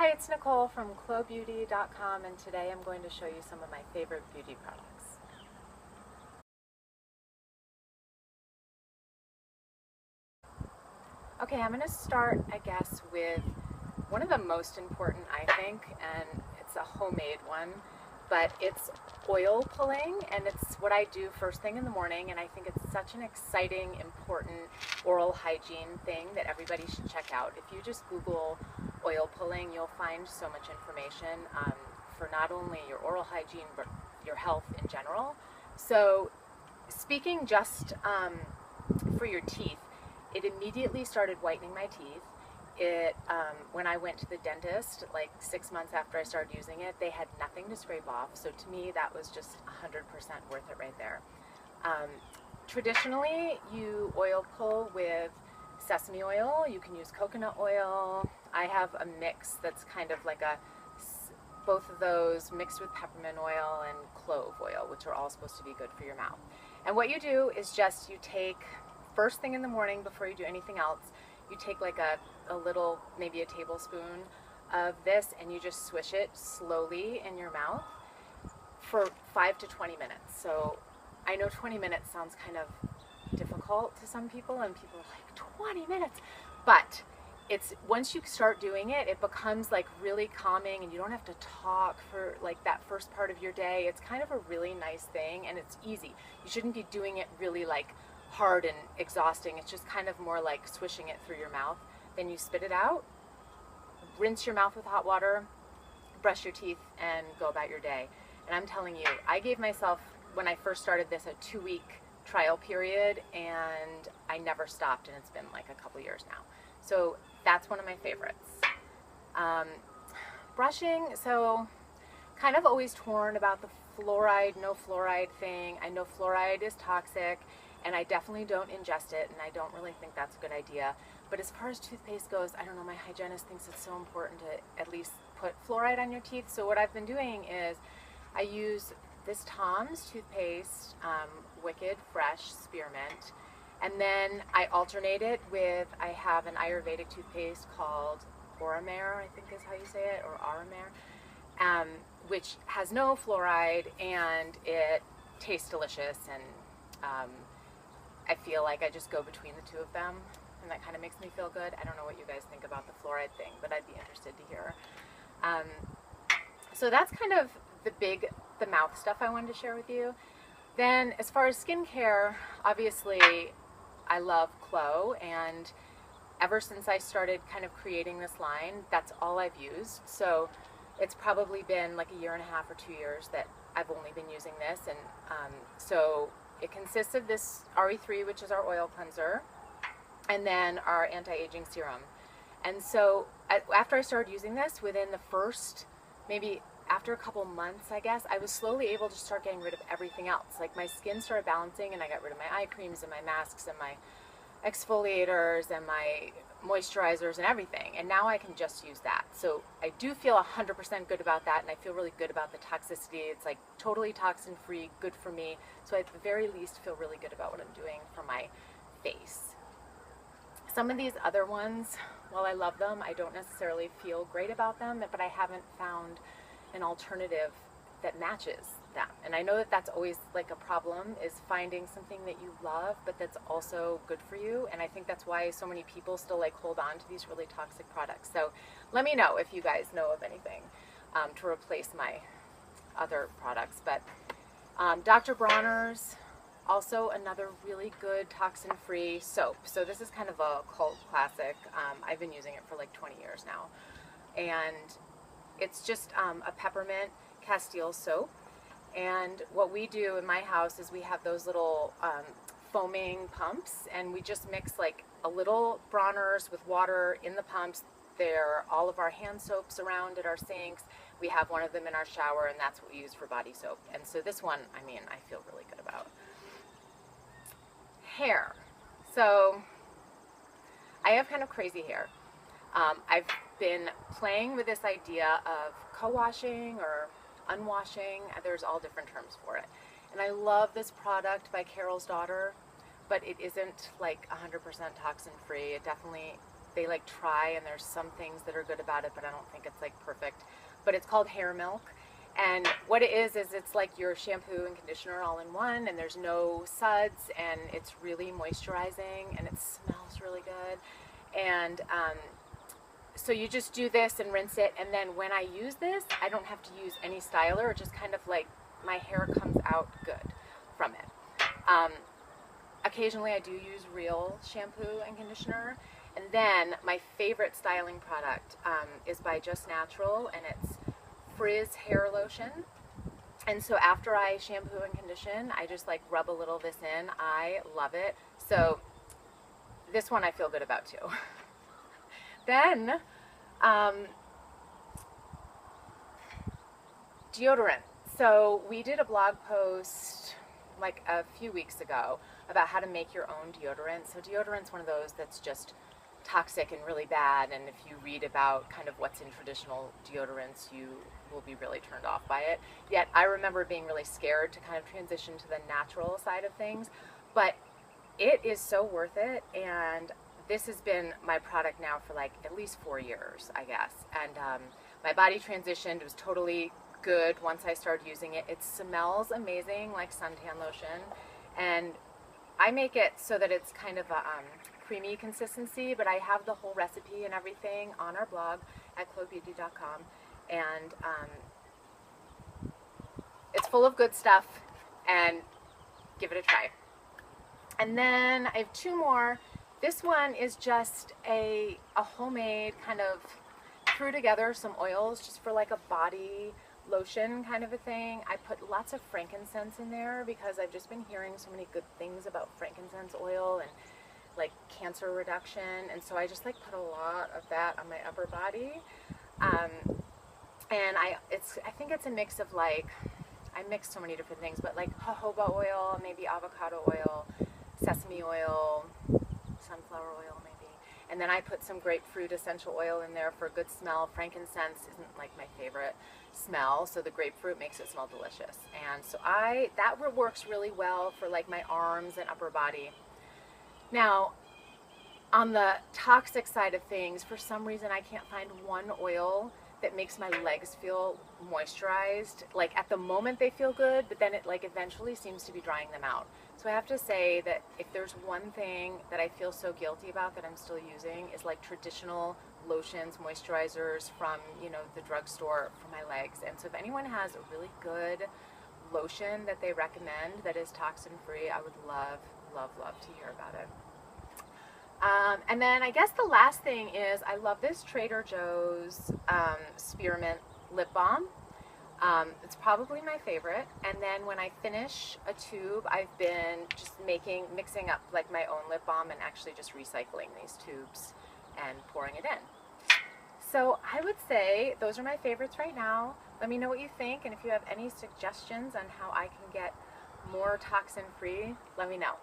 Hi, it's Nicole from KloBeauty.com, and today I'm going to show you some of my favorite beauty products. Okay, I'm going to start, I guess, with one of the most important, I think, and it's a homemade one, but it's oil pulling, and it's what I do first thing in the morning, and I think it's such an exciting, important oral hygiene thing that everybody should check out. If you just Google oil pulling, you'll find so much information for not only your oral hygiene, but your health in general. So speaking just for your teeth, it immediately started whitening my teeth. When I went to the dentist, like 6 months after I started using it, they had nothing to scrape off. So to me, that was just 100% worth it right there. Traditionally, you oil pull with sesame oil. You can use coconut oil. I have a mix that's kind of like both of those mixed with peppermint oil and clove oil, which are all supposed to be good for your mouth. And what you do is just you take, first thing in the morning before you do anything else, you take like a little, maybe a tablespoon of this, and you just swish it slowly in your mouth for 5 to 20 minutes. So I know 20 minutes sounds kind of difficult to some people, and people are like, 20 minutes? But it's, once you start doing it, it becomes like really calming, and you don't have to talk for like that first part of your day. It's kind of a really nice thing, and it's easy. You shouldn't be doing it really like hard and exhausting. It's just kind of more like swishing it through your mouth. Then you spit it out, rinse your mouth with hot water, brush your teeth, and go about your day. And I'm telling you, I gave myself, when I first started this, a 2-week trial period, and I never stopped, and it's been like a couple years now. So that's one of my favorites. Brushing, so kind of always torn about the fluoride, no fluoride thing. I know fluoride is toxic, and I definitely don't ingest it, and I don't really think that's a good idea. But as far as toothpaste goes, I don't know, my hygienist thinks it's so important to at least put fluoride on your teeth. So what I've been doing is I use this Tom's toothpaste, Wicked Fresh Spearmint, and then I alternate it with, I have an Ayurvedic toothpaste called Oromare, I think is how you say it, or Oromare, which has no fluoride, and it tastes delicious, and I feel like I just go between the two of them, and that kind of makes me feel good. I don't know what you guys think about the fluoride thing, but I'd be interested to hear. So that's kind of the mouth stuff I wanted to share with you. Then as far as skincare, obviously I love Klo, and ever since I started kind of creating this line, that's all I've used. So it's probably been like 1.5 years or 2 years that I've only been using this, and so it consists of this RE3, which is our oil cleanser, and then our anti-aging serum. And so after I started using this, within the first, maybe after a couple months, I guess, I was slowly able to start getting rid of everything else. Like my skin started balancing, and I got rid of my eye creams and my masks and my exfoliators and my moisturizers and everything, and now I can just use that. So I do feel 100% good about that, and I feel really good about the toxicity. It's like totally toxin-free, good for me. So I at the very least feel really good about what I'm doing for my face. Some of these other ones, while I love them, I don't necessarily feel great about them, but I haven't found an alternative that matches them. And I know that that's always like a problem, is finding something that you love but that's also good for you. And I think that's why so many people still like hold on to these really toxic products. So let me know if you guys know of anything to replace my other products. But Dr. Bronner's, also another really good toxin-free soap. So this is kind of a cult classic. I've been using it for like 20 years now, and it's just a peppermint Castile soap. And what we do in my house is we have those little foaming pumps, and we just mix like a little Bronner's with water in the pumps. There are all of our hand soaps around at our sinks. We have one of them in our shower, and that's what we use for body soap. And so this one, I mean, I feel really good about. Hair. So I have kind of crazy hair. I've been playing with this idea of co-washing or unwashing. There's all different terms for it. And I love this product by Carol's Daughter, but it isn't like 100% toxin free. It definitely they like try, and there's some things that are good about it, but I don't think it's like perfect. But it's called hair milk. And what it is it's like your shampoo and conditioner all in one, and there's no suds, and it's really moisturizing, and it smells really good. And so you just do this and rinse it, and then when I use this, I don't have to use any styler. It just kind of like, my hair comes out good from it. Occasionally I do use real shampoo and conditioner. And then my favorite styling product is by Just Natural, and it's Frizz hair lotion. And so after I shampoo and condition, I just like rub a little of this in. I love it. So this one I feel good about too. Then deodorant. So we did a blog post like a few weeks ago about how to make your own deodorant. So deodorant's one of those that's just toxic and really bad, and if you read about kind of what's in traditional deodorants, you will be really turned off by it. Yet I remember being really scared to kind of transition to the natural side of things, but it is so worth it. And this has been my product now for like at least 4 years, I guess. And my body transitioned. It was totally good once I started using it. It smells amazing, like suntan lotion, and I make it so that it's kind of a creamy consistency, but I have the whole recipe and everything on our blog at klobeauty.com, and it's full of good stuff, and give it a try. And then I have 2 more. This one is just a homemade kind of, threw together some oils just for like a body lotion kind of a thing. I put lots of frankincense in there because I've just been hearing so many good things about frankincense oil and like cancer reduction, and so I just like put a lot of that on my upper body. And I think it's a mix of like, I mix so many different things, but like jojoba oil, maybe avocado oil, sesame oil, sunflower oil maybe, and then I put some grapefruit essential oil in there for a good smell. Frankincense isn't like my favorite smell, so the grapefruit makes it smell delicious. And so that works really well for like my arms and upper body. Now, on the toxic side of things, for some reason I can't find one oil that makes my legs feel moisturized. Like at the moment they feel good, but then it like eventually seems to be drying them out. So I have to say that if there's one thing that I feel so guilty about that I'm still using, is like traditional lotions, moisturizers from, you know, the drugstore for my legs. And so if anyone has a really good lotion that they recommend that is toxin free, I would love, love, love to hear about it. And then I guess the last thing is, I love this Trader Joe's Spearmint Lip Balm. It's probably my favorite. And then when I finish a tube, I've been just mixing up like my own lip balm and actually just recycling these tubes and pouring it in. So I would say those are my favorites right now. Let me know what you think, and if you have any suggestions on how I can get more toxin free, let me know.